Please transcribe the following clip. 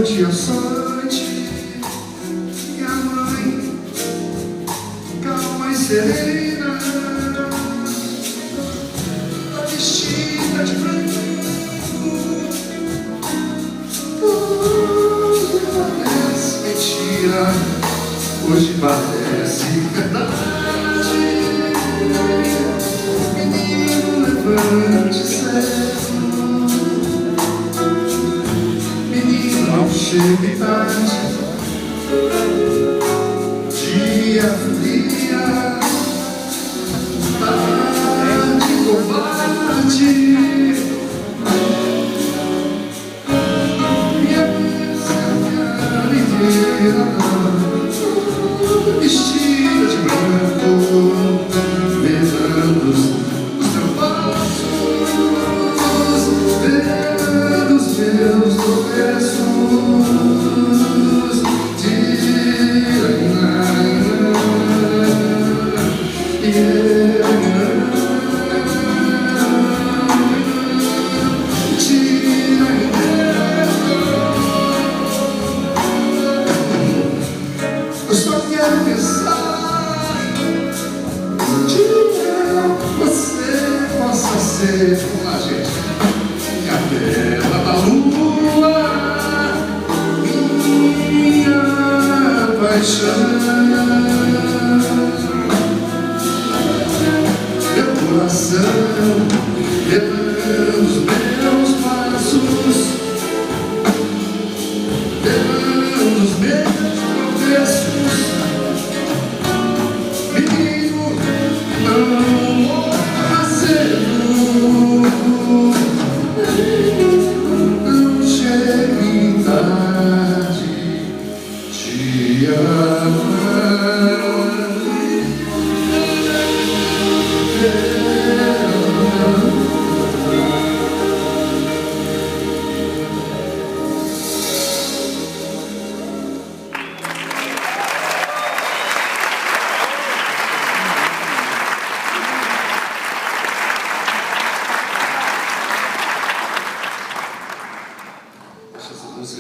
dia só noite. Minha mãe, calma e serena, tá vestida de branco. Tudo parece mentira, hoje parece verdade. Menino, levante cedo. Chegue tarde, dia fria, tarde covarde. Minha cara inteira vestida de branco, beijando os teus passos, vendo os meus tropeços. Eu só quero pensar um dia você possa ser com a gente, minha bela da lua, minha paixão, meu coração, levando os meus